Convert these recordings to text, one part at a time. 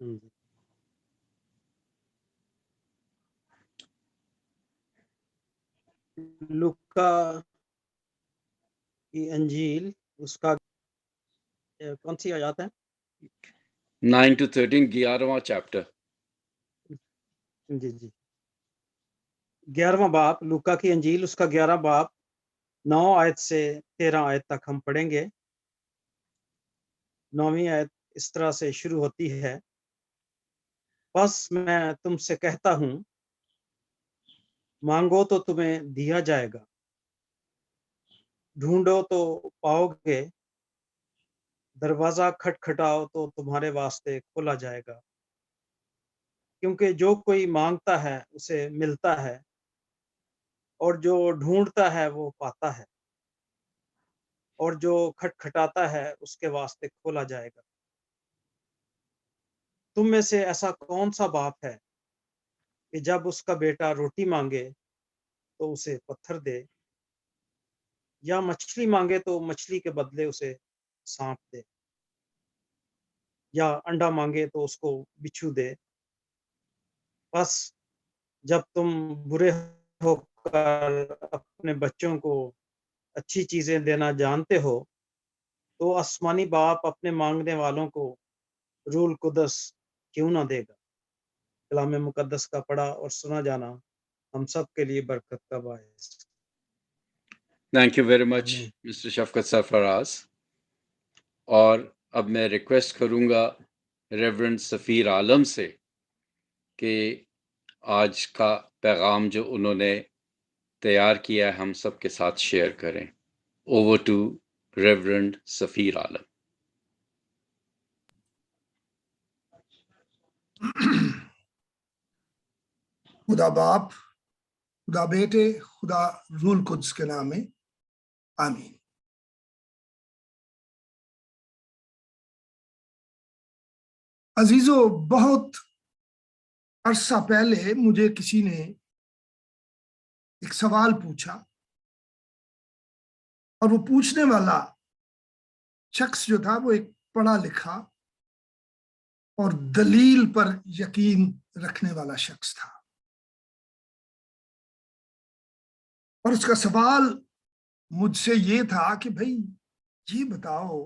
हम्म, लूका की अंजील उसका कौन सी आयत है? 9 to 13, 11वां चैप्टर। जी जी, 11वां बाब, लूका की अंजील उसका 11 बाब 9 आयत से 13 आयत तक हम पढ़ेंगे। 9वीं आयत इस तरह से शुरू होती है, बस मैं तुमसे कहता हूँ, मांगो तो तुम्हें दिया जाएगा, ढूंढो तो पाओगे, दरवाजा खटखटाओ तो तुम्हारे वास्ते खोला जाएगा। क्योंकि जो कोई मांगता है उसे मिलता है, और जो ढूंढता है वो पाता है, और जो खटखटाता है उसके वास्ते खोला जाएगा। तुम में से ऐसा कौन सा बाप है कि जब उसका बेटा रोटी मांगे तो उसे पत्थर दे, या मछली मांगे तो मछली के बदले उसे सांप दे, या अंडा मांगे तो उसको बिच्छू दे? बस जब तुम बुरे होकर अपने बच्चों को अच्छी चीजें देना जानते हो, तो आसमानी बाप अपने मांगने वालों को रूल कुदस क्यों ना देगा। कलाम मुकद्दस का पढ़ा और सुना जाना हम सब के लिए बरकत का बायस। थैंक यू वेरी मच आमीन। मिस्टर शफकत सरफराज। और अब मैं रिक्वेस्ट करूंगा रेवरेंड सफ़ीर आलम से कि आज का पैगाम जो उन्होंने तैयार किया है हम सब के साथ शेयर करें। ओवर टू रेवरेंड सफ़ीर आलम। खुदा बाप, खुदा बेटे, खुदा रूल कुद्स के नाम में आमीन। अजीजों, बहुत अरसा पहले मुझे किसी ने एक सवाल पूछा, और वो पूछने वाला शख्स जो था वो एक पढ़ा लिखा और दलील पर यकीन रखने वाला शख्स था। और उसका सवाल मुझसे ये था कि भाई ये बताओ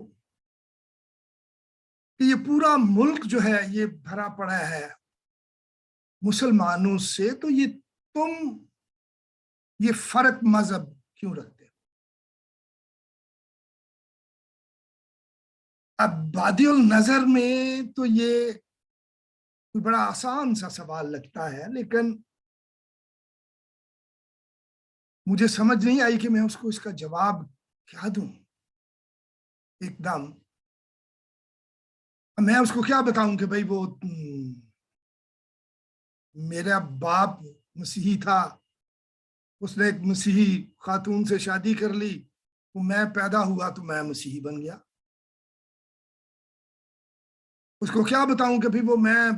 कि ये पूरा मुल्क जो है ये भरा पड़ा है मुसलमानों से, तो ये तुम ये फर्क मजहब क्यों रखते हो? अब बादियुल नजर में तो ये कोई बड़ा आसान सा सवाल लगता है, लेकिन मुझे समझ नहीं आई कि मैं उसको इसका जवाब क्या दूं। एकदम मैं उसको क्या बताऊं कि भाई वो मेरा बाप मसीही था, उसने एक मसीही खातून से शादी कर ली, तो मैं पैदा हुआ तो मैं मसीही बन गया। उसको क्या बताऊं कि भाई वो मैं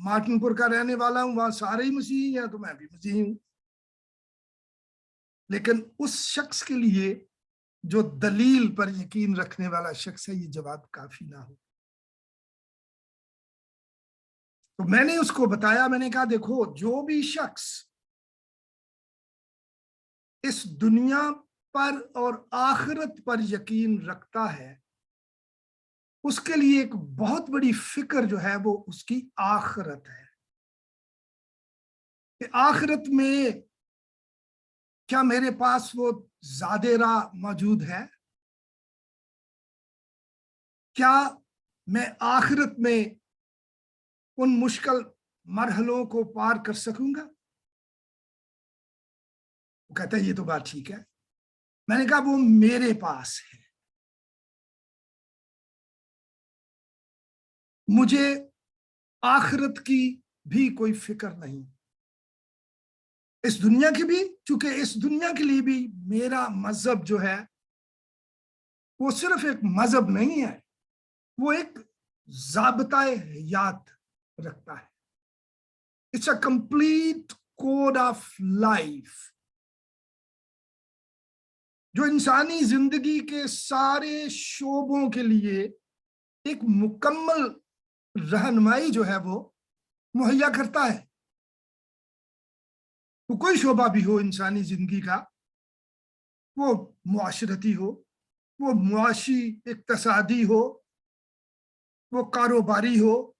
मार्टिनपुर का रहने वाला हूं, वहां सारे ही मसीही हैं तो मैं भी मसीही हूं। लेकिन उस शख्स के लिए जो दलील पर यकीन रखने वाला शख्स है, ये जवाब काफी ना हो। तो मैंने उसको बताया, मैंने कहा देखो, जो भी शख्स इस दुनिया पर और आखिरत पर यकीन रखता है, उसके लिए एक बहुत बड़ी फिक्र जो है वो उसकी आखिरत है कि आखिरत में क्या मेरे पास वो ज़ादेरा मौजूद है? क्या मैं आखिरत में उन मुश्किल मरहलों को पार कर सकूंगा? वो कहता है ये तो बात ठीक है। मैंने कहा वो मेरे पास है, मुझे आखिरत की भी कोई फिक्र नहीं, इस दुनिया की भी, क्योंकि इस दुनिया के लिए भी मेरा मजहब जो है वो सिर्फ एक मजहब नहीं है, वो एक ज़ाब्ता-ए हयात रखता है। It's a complete code of life जो इंसानी जिंदगी के सारे शोबों के लिए एक मुकम्मल रहनुमाई जो है वो मुहैया करता है। तो कोई शोबा भी हो इंसानी जिंदगी का, वो मुआशरती हो, वो मुआशी इक्तसादी हो, वो कारोबारी हो,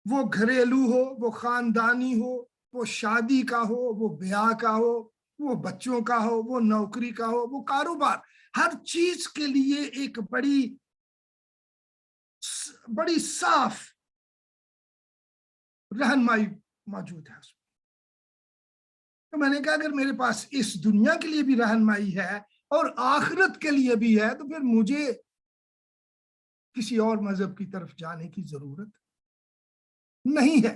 वो घरेलू हो, वो खानदानी हो, वो शादी का हो, वो ब्याह का हो, वो बच्चों का हो, वो नौकरी का हो, वो कारोबार, हर चीज के लिए एक बड़ी बड़ी साफ रहनुमाई मौजूद है उसमें। तो मैंने कहा अगर मेरे पास इस दुनिया के लिए भी रहनुमाई है और आखिरत के लिए भी है, तो फिर मुझे किसी और मजहब की तरफ जाने की जरूरत नहीं है।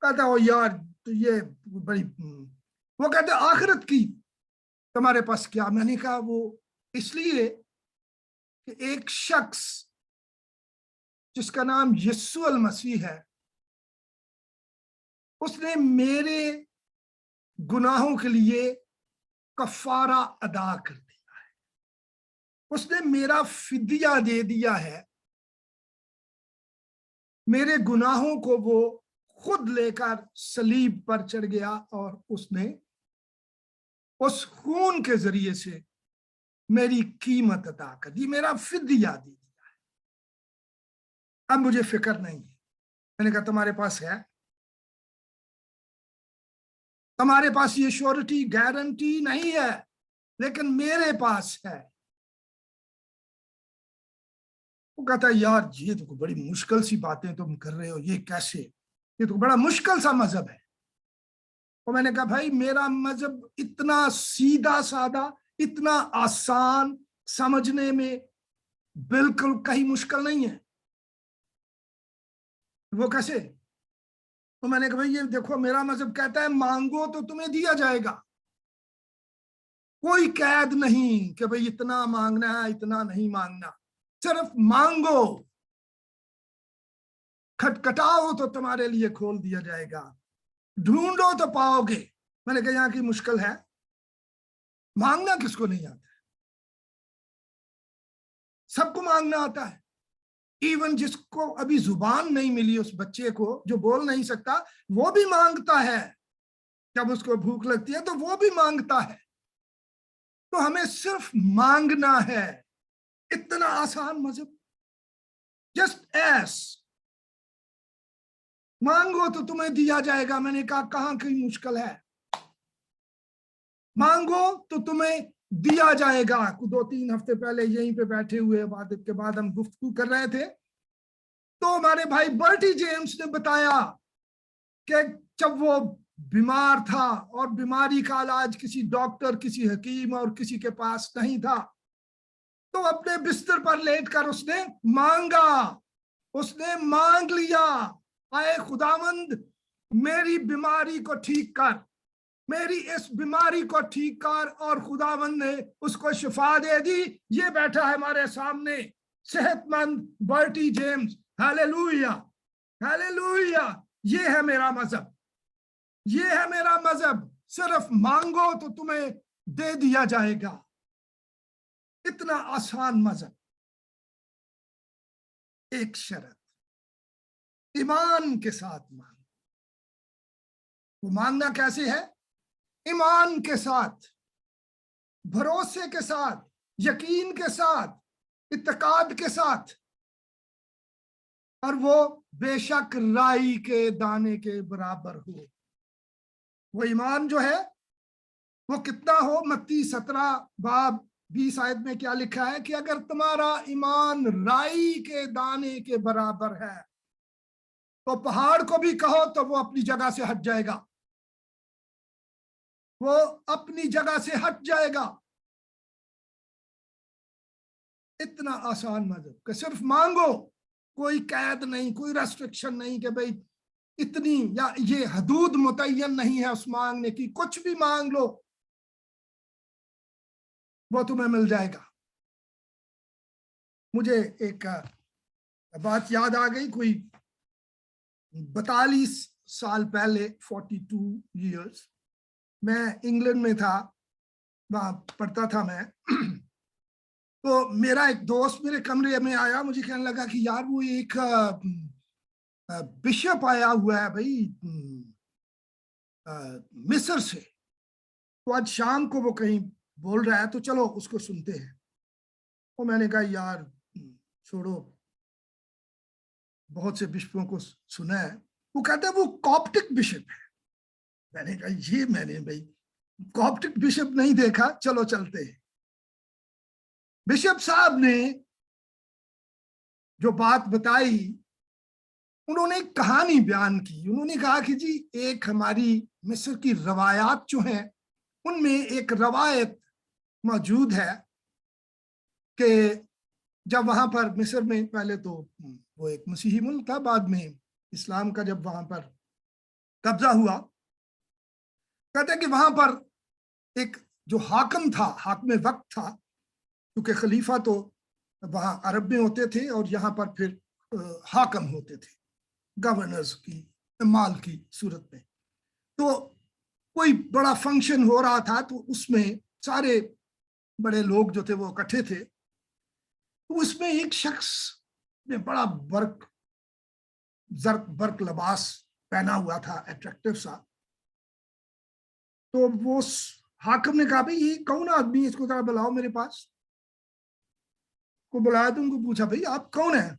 कहता हो यार तो ये बड़ी, वो कहते आखिरत की तुम्हारे पास क्या? मैंने कहा वो इसलिए कि एक शख्स जिसका नाम यीशु अल मसीह है, उसने मेरे गुनाहों के लिए कफारा अदा कर दिया है, उसने मेरा फिदिया दे दिया है, मेरे गुनाहों को वो खुद लेकर सलीब पर चढ़ गया और उसने उस खून के जरिए से मेरी कीमत अदा कर दी, मेरा फिदिया दे दिया है। अब मुझे फिक्र नहीं है। मैंने कहा तुम्हारे पास है? तुम्हारे पास ये श्योरिटी गारंटी नहीं है, लेकिन मेरे पास है। वो कहता है यार ये तो बड़ी मुश्किल सी बातें तुम कर रहे हो, ये कैसे? ये तो बड़ा मुश्किल सा मजहब है। और मैंने कहा भाई मेरा मजहब इतना सीधा साधा, इतना आसान, समझने में बिल्कुल कहीं मुश्किल नहीं है। वो कैसे? तो मैंने कहा भाई ये देखो मेरा मजहब कहता है मांगो तो तुम्हें दिया जाएगा, कोई कैद नहीं कि भाई इतना मांगना है इतना नहीं मांगना, सिर्फ मांगो, खटखटाओ तो तुम्हारे लिए खोल दिया जाएगा, ढूंढो तो पाओगे। मैंने कहा यहाँ की मुश्किल है? मांगना किसको नहीं आता है? सबको मांगना आता है। इवन जिसको अभी जुबान नहीं मिली, उस बच्चे को जो बोल नहीं सकता, वो भी मांगता है। जब उसको भूख लगती है तो वो भी मांगता है। तो हमें सिर्फ मांगना है। इतना आसान मजहब। जस्ट एस, मांगो तो तुम्हें दिया जाएगा। मैंने कहा कहां की मुश्किल है? मांगो तो तुम्हें दिया जाएगा। 2-3 हफ्ते पहले यहीं पे बैठे हुए इबादत के बाद हम गुफ्तगू कर रहे थे, तो हमारे भाई बर्टी जेम्स ने बताया कि जब वो बीमार था और बीमारी का इलाज किसी डॉक्टर, किसी हकीम और किसी के पास नहीं था, तो अपने बिस्तर पर लेटकर उसने मांगा, उसने मांग लिया, आए खुदावंद मेरी बीमारी को ठीक कर, मेरी इस बीमारी को ठीक कर। और खुदावंद ने उसको शिफा दे दी। ये बैठा है हमारे सामने सेहतमंद बर्टी जेम्स। Hallelujah, hallelujah. ये है मेरा मजहब, ये है मेरा मजहब। सिर्फ मांगो तो तुम्हें दे दिया जाएगा। इतना आसान मजहब। एक शर्त, ईमान के साथ मांगो। वो मांगना कैसे है? ईमान के साथ, भरोसे के साथ, यकीन के साथ, इत्तेकाद के साथ। और वो बेशक राई के दाने के बराबर हो। वो ईमान जो है वो कितना हो? मत्ती 17:20 आयत में क्या लिखा है कि अगर तुम्हारा ईमान राई के दाने के बराबर है तो पहाड़ को भी कहो तो वो अपनी जगह से हट जाएगा, वो अपनी जगह से हट जाएगा। इतना आसान मजहब कि सिर्फ मांगो, कोई कैद नहीं, कोई रेस्ट्रिक्शन नहीं कि भाई इतनी या ये हदूद मुतय्यन नहीं है उस मांगने की। कुछ भी मांग लो वो तुम्हें मिल जाएगा। मुझे एक बात याद आ गई। कोई 42 साल पहले, 42 ईयर्स, मैं इंग्लैंड में था, वहां पढ़ता था मैं। तो मेरा एक दोस्त मेरे कमरे में आया, मुझे कहने लगा कि यार वो एक बिशप आया हुआ है भाई मिस्र से, तो आज शाम को वो कहीं बोल रहा है, तो चलो उसको सुनते हैं। तो मैंने कहा यार छोड़ो, बहुत से बिशपों को सुना है। वो कहता है वो कॉप्टिक बिशप है। मैंने कहा ये मैंने भाई कॉप्टिक बिशप नहीं देखा, चलो चलते हैं। बिशप साहब ने जो बात बताई, उन्होंने एक कहानी बयान की। उन्होंने कहा कि जी एक हमारी मिस्र की रवायात जो हैं, उनमें एक रवायत मौजूद है कि जब वहां पर मिस्र में, पहले तो वो एक मसीही मुल्क था, बाद में इस्लाम का जब वहां पर कब्जा हुआ, कहते हैं कि वहां पर एक जो हाकिम था, हाकिम वक्त था, क्योंकि खलीफा तो वहां अरब में होते थे और यहाँ पर फिर हाकिम होते थे, गवर्नर्स की, माल की सूरत में। तो कोई बड़ा फंक्शन हो रहा था, तो उसमें सारे बड़े लोग जो थे वो इकट्ठे थे। तो उसमें एक शख्स ने बड़ा बर्क लिबास पहना हुआ था, अट्रैक्टिव सा। तो वो हाकिम ने कहा भाई ये कौन आदमी है, इसको जरा बुलाओ मेरे पास। को बुलाया तो उनको पूछा भाई आप कौन है।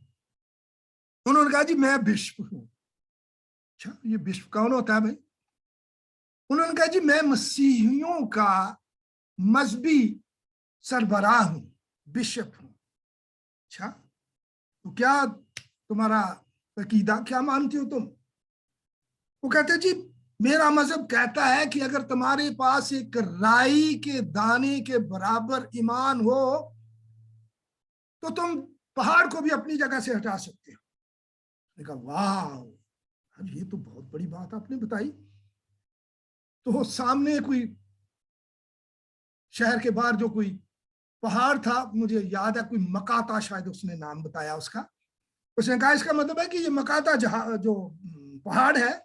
उन्होंने कहा जी मैं बिशप हूं। अच्छा ये बिशप कौन होता है भाई। उन्होंने कहा जी मैं मसीहियों का मजहबी सरबराह हूं, बिशप हूं। अच्छा तो क्या तुम्हारा अकीदा, क्या मानती हो तुम। वो कहते जी मेरा मजहब कहता है कि अगर तुम्हारे पास एक राई के दाने के बराबर ईमान हो तो तुम पहाड़ को भी अपनी जगह से हटा सकते हो। मैंने कहा वाह, अब ये तो बहुत बड़ी बात आपने बताई। तो सामने कोई शहर के बाहर जो कोई पहाड़ था, मुझे याद है कोई मकाता, शायद उसने नाम बताया उसका। उसने कहा इसका मतलब है कि ये मकाता जहां जो पहाड़ है,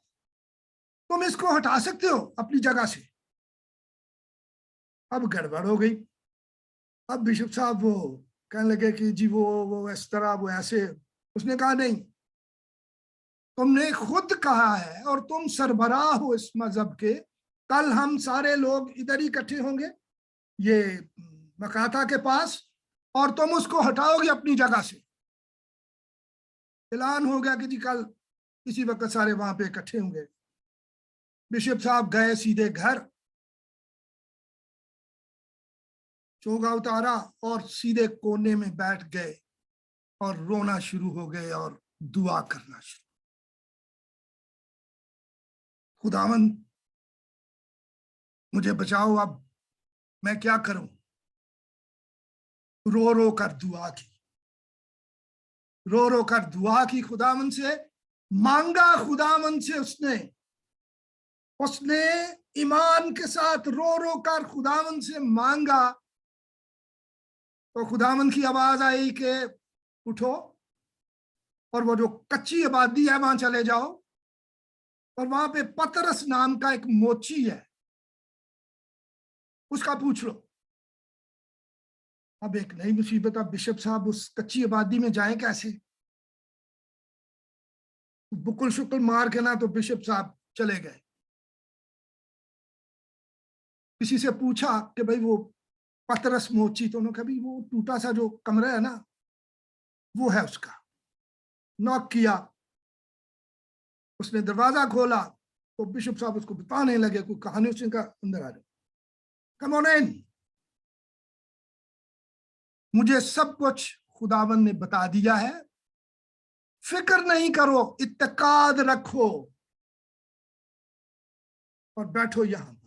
तुम इसको हटा सकते हो अपनी जगह से। अब गड़बड़ हो गई। अब बिशप साहब वो कहने लगे कि जी वो इस तरह, वो ऐसे। उसने कहा नहीं, तुमने खुद कहा है और तुम सरबराह हो इस मजहब के, कल हम सारे लोग इधर ही इकट्ठे होंगे ये मकाता के पास, और तुम उसको हटाओगे अपनी जगह से। ऐलान हो गया कि जी कल इसी वक्त सारे वहां पे इकट्ठे होंगे। बिशप साहब गए सीधे घर, चोगा उतारा और सीधे कोने में बैठ गए और रोना शुरू हो गए और दुआ करना शुरू। खुदावन मुझे बचाओ, अब मैं क्या करूं। रो रो कर दुआ की, रो रो कर दुआ की, खुदावन से मांगा, खुदावन से उसने ईमान के साथ रो रो कर खुदावन से मांगा। तो खुदावन की आवाज आई कि उठो और वो जो कच्ची आबादी है वहां चले जाओ, और वहां पे पतरस नाम का एक मोची है, उसका पूछ लो। अब एक नई मुसीबत, अब बिशप साहब उस कच्ची आबादी में जाए कैसे। बुकुल शुक्ल मार के ना तो बिशप साहब चले गए। किसी से पूछा कि भाई वो पतरस मोची, तो उन्होंने कहा भाई वो टूटा सा जो कमरा है ना, वो है उसका। नॉक किया, उसने दरवाजा खोला, तो बिशप साहब उसको बताने लगे कोई कहानी। उसने कहा अंदर आ जाओ, कम ऑन इन, मुझे सब कुछ खुदावन ने बता दिया है, फिक्र नहीं करो, इत्तेकाद रखो और बैठो यहां पर।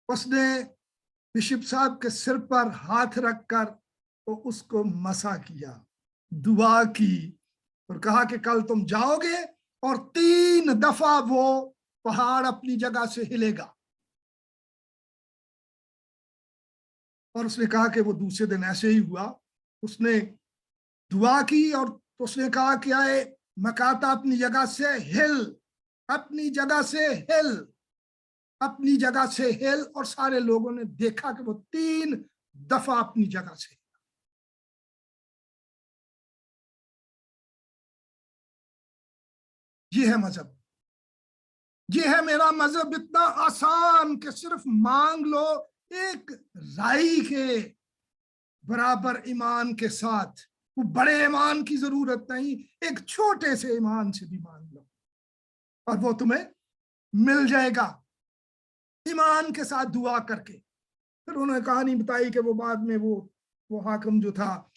उसने बिशप साहब के सिर पर हाथ रखकर तो उसको मसा किया, दुआ की और कहा कि कल तुम जाओगे और 3 दफा वो पहाड़ अपनी जगह से हिलेगा। और उसने कहा कि वो दूसरे दिन ऐसे ही हुआ। उसने दुआ की और उसने कहा कि आए मकाता अपनी जगह से हिल, अपनी जगह से हिल। अपनी जगह से हिल, और सारे लोगों ने देखा कि वो 3 दफा अपनी जगह से। ये है मजहब, ये है मेरा मजहब। इतना आसान कि सिर्फ मांग लो, एक राई के बराबर ईमान के साथ। वो बड़े ईमान की जरूरत नहीं, एक छोटे से ईमान से भी मांग लो और वो तुम्हें मिल जाएगा, ईमान के साथ दुआ करके। फिर उन्होंने कहानी बताई कि वो बाद में वो हाकिम जो था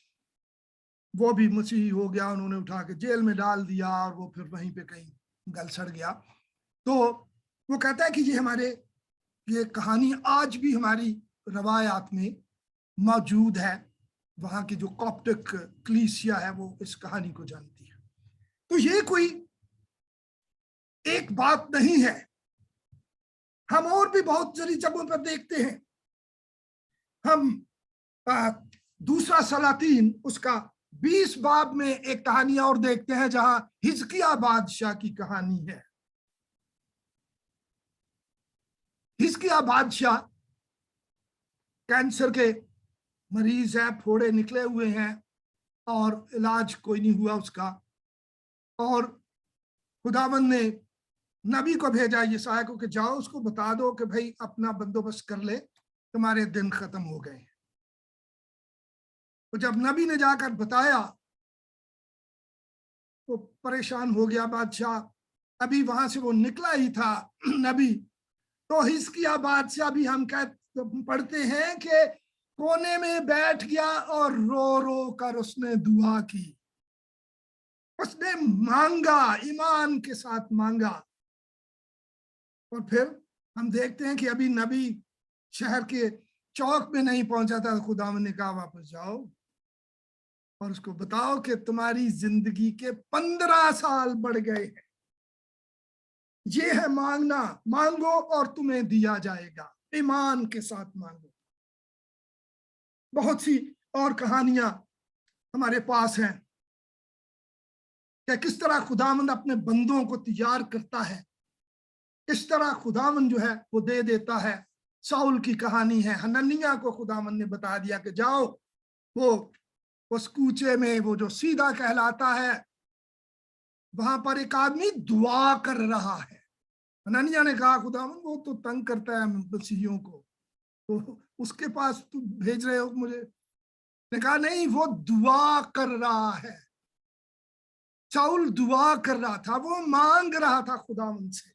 वो भी मसीही हो गया, उन्होंने उठा के जेल में डाल दिया और वो फिर वहीं पे कहीं गल सड़ गया। तो वो कहता है कि ये कहानी आज भी हमारी रवायात में मौजूद है। वहां की जो कॉप्टिक क्लीसिया है वो इस कहानी को जानती है। तो ये कोई एक बात नहीं है, हम और भी बहुत सारी जगहों पर देखते हैं। हम दूसरा सलातीन उसका 20 बाब में एक कहानी और देखते हैं जहां हिजकिया बादशाह की कहानी है। हिजकिया बादशाह कैंसर के मरीज है, फोड़े निकले हुए हैं और इलाज कोई नहीं हुआ उसका। और खुदावंद ने नबी को भेजा यशायाह को कि जाओ उसको बता दो कि भाई अपना बंदोबस्त कर ले, तुम्हारे दिन खत्म हो गए। तो जब नबी ने जाकर बताया तो परेशान हो गया बादशाह। अभी वहां से वो निकला ही था नबी, तो हिजकिया बादशाह भी हम पढ़ते हैं कि कोने में बैठ गया और रो रो कर उसने दुआ की। उसने मांगा, ईमान के साथ मांगा। और फिर हम देखते हैं कि अभी नबी शहर के चौक में नहीं पहुंचा था, खुदावंद ने कहा वापस जाओ और उसको बताओ कि तुम्हारी जिंदगी के 15 साल बढ़ गए हैं। ये है मांगना, मांगो और तुम्हें दिया जाएगा, ईमान के साथ मांगो। बहुत सी और कहानियां हमारे पास हैं कि किस तरह खुदावंद अपने बंदों को तैयार करता है, किस तरह खुदावंद जो है वो दे देता है। साउल की कहानी है, हननिया को खुदावंद ने बता दिया कि जाओ वो उस कूचे में, वो जो सीधा कहलाता है, वहां पर एक आदमी दुआ कर रहा है। हननिया ने कहा खुदावंद वो तो तंग करता है मसीहियों को, तो उसके पास तुम भेज रहे हो मुझे? ने कहा नहीं, वो दुआ कर रहा है। साउल दुआ कर रहा था, वो मांग रहा था खुदावंद से।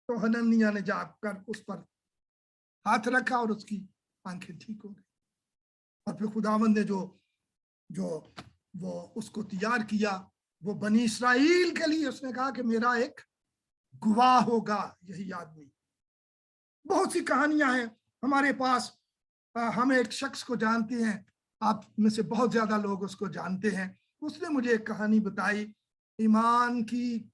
तो हननिया ने जाकर उस पर हाथ रखा और उसकी आंखें ठीक हो गई। और फिर खुदावंद ने जो वो उसको तैयार किया, वो बनी इस्राएल के लिए उसने कहा कि मेरा एक गवाह होगा यही आदमी। बहुत सी कहानियां हैं हमारे पास। हम एक शख्स को जानते हैं, आप में से बहुत ज्यादा लोग उसको जानते हैं। उसने मुझे एक कहानी बताई, ईमान की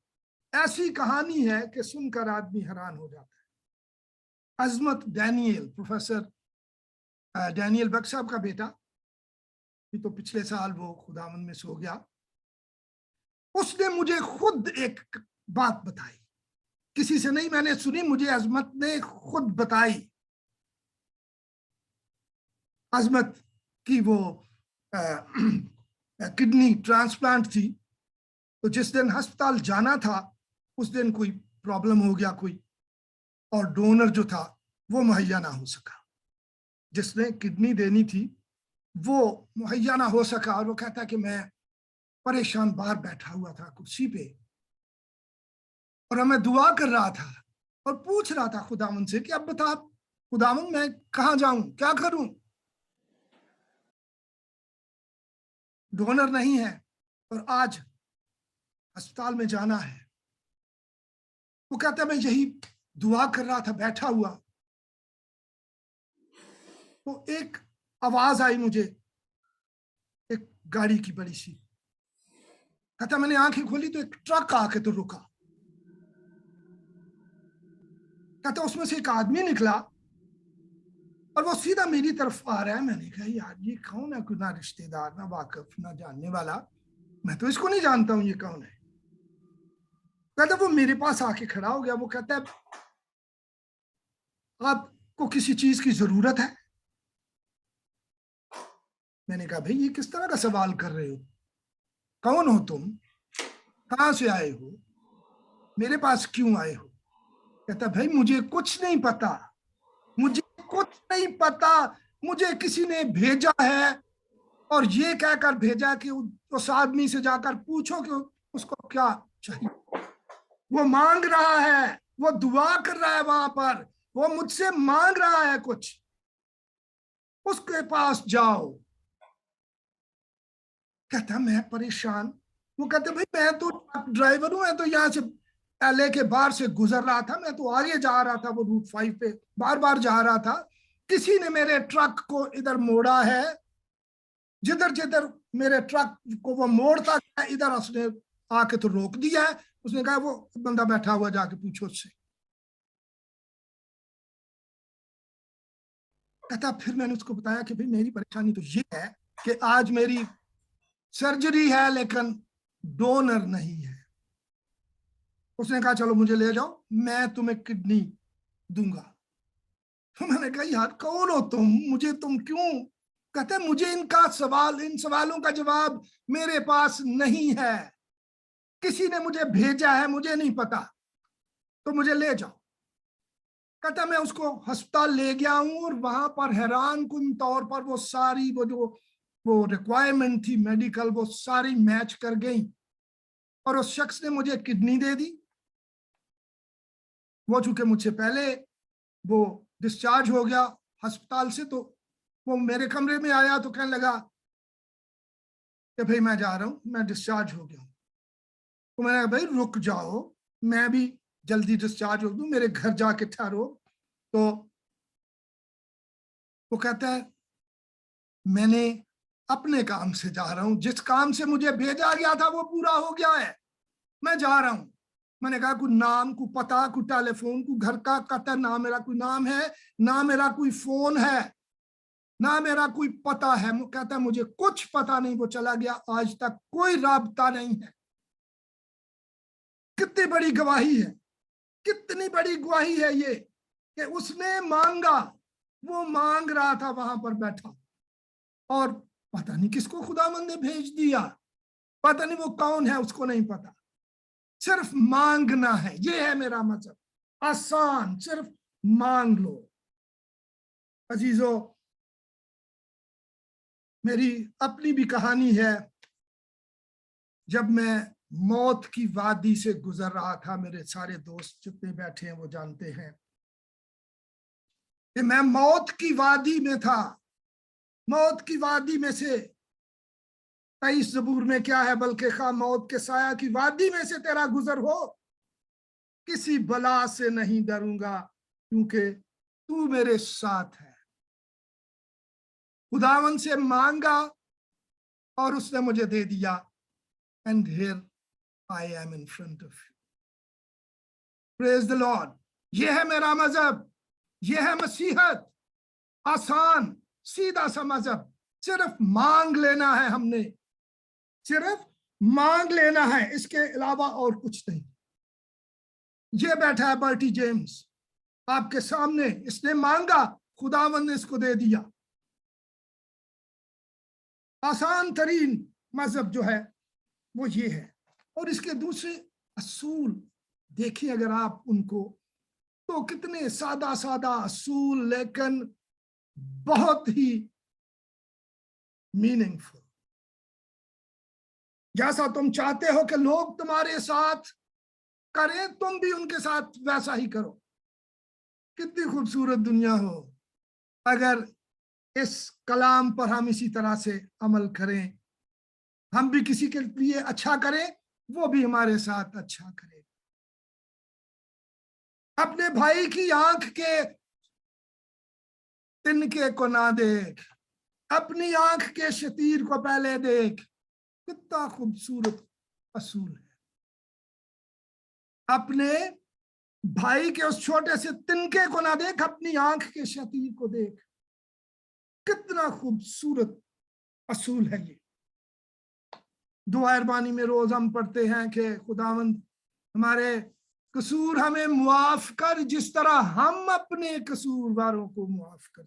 ऐसी कहानी है कि सुनकर आदमी हैरान हो जाता है। अजमत डैनियल, प्रोफेसर डैनियल बक साहब का बेटा, तो पिछले साल वो खुदावंद में सो गया। उसने मुझे खुद एक बात बताई, किसी से नहीं मैंने सुनी, मुझे अजमत ने खुद बताई। अजमत की वो किडनी ट्रांसप्लांट थी, तो जिस दिन अस्पताल जाना था उस दिन कोई प्रॉब्लम हो गया कोई, और डोनर जो था वो मुहैया ना हो सका। जिसने किडनी देनी थी वो मुहैया ना हो सका। और वो कहता कि मैं परेशान बाहर बैठा हुआ था कुर्सी पे, और मैं दुआ कर रहा था और पूछ रहा था खुदावंद से कि अब बता खुदावंद मैं कहाँ जाऊं, क्या करूं? डोनर नहीं है और आज अस्पताल में जाना है। वो कहता मैं यही दुआ कर रहा था बैठा हुआ, तो एक आवाज आई मुझे, एक गाड़ी की बड़ी सी। कहता मैंने आंखें खोली तो एक ट्रक आके तो रुका। कहता उसमें से एक आदमी निकला और वो सीधा मेरी तरफ आ रहा है। मैंने कहा यार ये कौन है? कोई ना रिश्तेदार, ना वाकिफ, ना जानने वाला, मैं तो इसको नहीं जानता हूं, ये कौन है? कहता वो मेरे पास आके खड़ा हो गया। वो कहता है आपको किसी चीज की जरूरत है? मैंने कहा भाई ये किस तरह का सवाल कर रहे हो, कौन हो तुम, कहां से आए हो, मेरे पास क्यों आए हो? कहता भाई मुझे कुछ नहीं पता, मुझे कुछ नहीं पता, मुझे किसी ने भेजा है और ये कहकर भेजा कि उस आदमी से जाकर पूछो कि उसको क्या चाहिए। वो मांग रहा है, वो दुआ कर रहा है, वहां पर वो मुझसे मांग रहा है कुछ, उसके पास जाओ। कहता मैं परेशान। वो कहते भाई मैं तो ड्राइवर हूं, मैं तो यहाँ से एलए के बाहर से गुजर रहा था, मैं तो आगे जा रहा था, वो रूट 5 पे बार बार जा रहा था, किसी ने मेरे ट्रक को इधर मोड़ा है, जिधर जिधर मेरे ट्रक को वो मोड़ता गया इधर उसने आके तो रोक दिया है। उसने कहा वो बंदा बैठा हुआ, जाके पूछो उससे। कहता फिर मैंने उसको बताया कि भाई मेरी परेशानी तो ये है कि आज मेरी सर्जरी है लेकिन डोनर नहीं है। उसने कहा चलो मुझे ले जाओ, मैं तुम्हें किडनी दूंगा। तो मैंने कहा यार कौन हो तुम, मुझे तुम क्यों? कहते मुझे इन सवालों का जवाब मेरे पास नहीं है, किसी ने मुझे भेजा है, मुझे नहीं पता, तो मुझे ले जाओ। कहता मैं उसको अस्पताल ले गया हूं और वहां पर हैरान कुन तौर पर वो सारी वो रिक्वायरमेंट थी मेडिकल, वो सारी मैच कर गई और उस शख्स ने मुझे किडनी दे दी। वो चूंकि मुझसे पहले वो डिस्चार्ज हो गया अस्पताल से, तो वो मेरे कमरे में आया तो कहने लगा कि भाई मैं जा रहा हूं, मैं डिस्चार्ज हो गया हूं। तो मैंने कहा भाई रुक जाओ, मैं भी जल्दी डिस्चार्ज हो दूं, मेरे घर जाके ठहरो। तो वो कहता है मैंने अपने काम से जा रहा हूं, जिस काम से मुझे भेजा गया था वो पूरा हो गया है, मैं जा रहा हूं। मैंने कहा कोई नाम, कोई पता, कोई टेलीफोन, कोई घर का? कहता ना मेरा कोई नाम है, ना मेरा कोई फोन है, ना मेरा कोई पता है। कहता है मुझे कुछ पता नहीं, वो चला गया, आज तक कोई राबता नहीं है। कितनी बड़ी गवाही है, कितनी बड़ी गवाही है ये कि उसने मांगा, वो मांग रहा था वहां पर बैठा, और पता नहीं किसको खुदावंद ने भेज दिया, पता नहीं वो कौन है, उसको नहीं पता। सिर्फ मांगना है, ये है मेरा मजहब, आसान, सिर्फ मांग लो। अजीजों, मेरी अपनी भी कहानी है। जब मैं मौत की वादी से गुजर रहा था, मेरे सारे दोस्त जितने बैठे हैं वो जानते हैं कि मैं मौत की वादी में था। मौत की वादी में से 23 ज़बूर में क्या है, बल्कि खा मौत के साया की वादी में से तेरा गुजर हो, किसी बला से नहीं डरूंगा क्योंकि तू मेरे साथ है। खुदावन से मांगा और उसने मुझे दे दिया, and here I am in front of you. Praise the Lord. ये है मेरा मजहब, ये है मसीहत, आसान सीधा सा मजहब। सिर्फ मांग लेना है, हमने सिर्फ मांग लेना है, इसके अलावा और कुछ नहीं। ये बैठा है बर्टी जेम्स आपके सामने, इसने मांगा, खुदावंद ने इसको दे दिया। आसान तरीन मजहब जो है वो ये है। और इसके दूसरे असूल देखिए अगर आप उनको, तो कितने सादा सादा असूल, लेकिन बहुत ही मीनिंगफुल। जैसा तुम चाहते हो कि लोग तुम्हारे साथ करें, तुम भी उनके साथ वैसा ही करो। कितनी खूबसूरत दुनिया हो अगर इस कलाम पर हम इसी तरह से अमल करें। हम भी किसी के लिए अच्छा करें, वो भी हमारे साथ अच्छा करे। अपने भाई की आंख के तिनके को ना देख, अपनी आंख के शतीर को पहले देख। कितना खूबसूरत असूल है। अपने भाई के उस छोटे से तिनके को ना देख, अपनी आंख के शतीर को देख। कितना खूबसूरत असूल है ये। दुआ अरबानी में रोज हम पढ़ते हैं कि खुदावंद हमारे कसूर हमें मुआफ कर जिस तरह हम अपने कसूरवारों को मुआफ कर।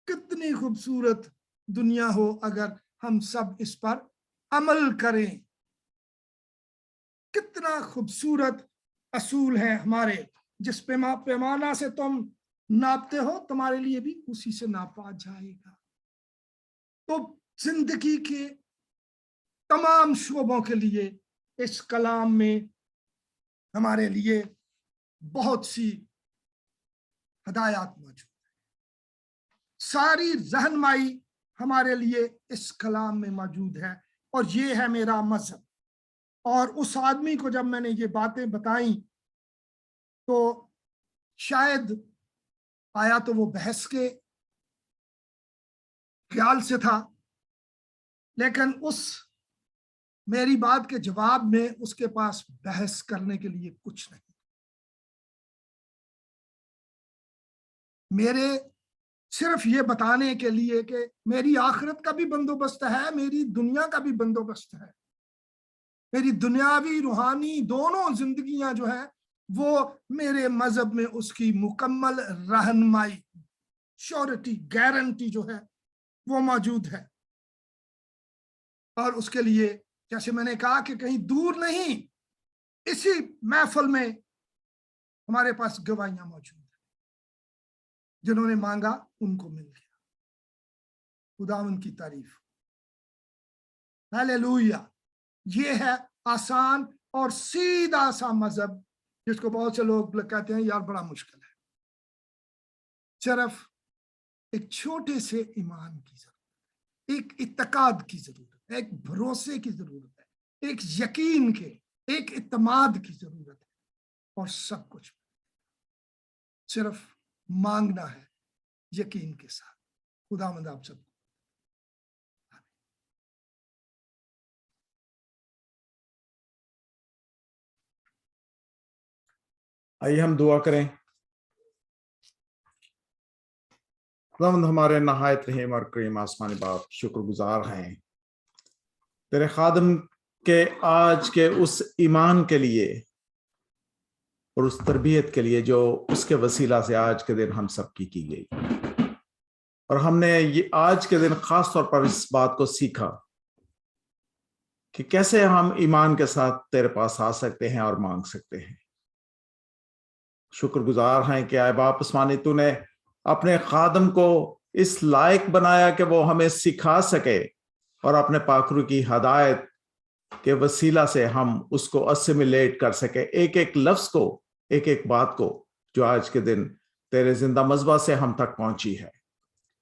कितनी खूबसूरत दुनिया हो अगर हम सब इस पर अमल करें। कितना खूबसूरत असूल है हमारे, जिस पैमाना से तुम नापते हो तुम्हारे लिए भी उसी से नापा जाएगा। तो जिंदगी के तमाम शोबों के लिए इस कलाम में हमारे लिए बहुत सी हदायत मौजूद है। सारी रहनुमाई हमारे लिए इस कलाम में मौजूद है। और ये है मेरा मजहब। और उस आदमी को जब मैंने ये बातें बताई तो शायद आया तो वो बहस के ख्याल से था, लेकिन उस मेरी बात के जवाब में उसके पास बहस करने के लिए कुछ नहीं। मेरे सिर्फ ये बताने के लिए कि मेरी आखिरत का भी बंदोबस्त है, मेरी दुनिया का भी बंदोबस्त है। मेरी दुनियावी रूहानी दोनों जिंदगियां जो है वो मेरे मजहब में उसकी मुकम्मल रहनुमाई, श्योरिटी, गारंटी जो है वो मौजूद है। और उसके लिए जैसे मैंने कहा कि कहीं दूर नहीं, इसी महफिल में हमारे पास गवाहियां मौजूद है। जिन्होंने मांगा उनको मिल गया। खुदावंद की तारीफ। हालेलुया। ये है आसान और सीधा सा मजहब जिसको बहुत से लोग कहते हैं यार बड़ा मुश्किल है। सिर्फ एक छोटे से ईमान की जरूरत है, एक इत्तेकाद की जरूरत है, एक भरोसे की जरूरत है, एक यकीन के, एक इत्तेमाद की जरूरत है। और सब कुछ सिर्फ मांगना है यकीन के साथ। खुदावंद आप सब आइए हम दुआ करें। खुदावंद हमारे नहायत रहीम और करीम आसमानी बाप, शुक्रगुजार हैं तेरे खादम के आज के उस ईमान के लिए और उस तरबियत के लिए जो उसके वसीला से आज के दिन हम सबकी की गई। और हमने ये आज के दिन खास तौर पर इस बात को सीखा कि कैसे हम ईमान के साथ तेरे पास आ सकते हैं और मांग सकते हैं। शुक्रगुजार हैं कि आए बाप आसमानी, तूने अपने खादम को इस लायक बनाया कि वो हमें सिखा सके और अपने पाखरू की हदायत के वसीला से हम उसको असिमिलेट कर सके, एक एक लफ्ज को, एक एक बात को जो आज के दिन तेरे जिंदा मज़बा से हम तक पहुंची है।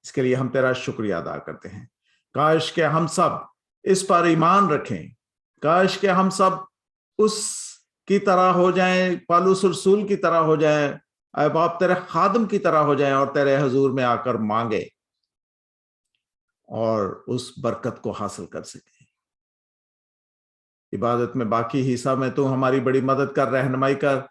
इसके लिए हम तेरा शुक्रिया अदा करते हैं। काश के हम सब इस पर ईमान रखें, काश के हम सब उस की तरह हो जाएं, पालूस रसूल की तरह हो जाएं, ऐ बाप तेरे खादम की तरह हो जाएं और तेरे हजूर में आकर मांगे और उस बरकत को हासिल कर सके। इबादत में बाकी हिस्सा में तू हमारी बड़ी मदद कर, रहनुमाई कर,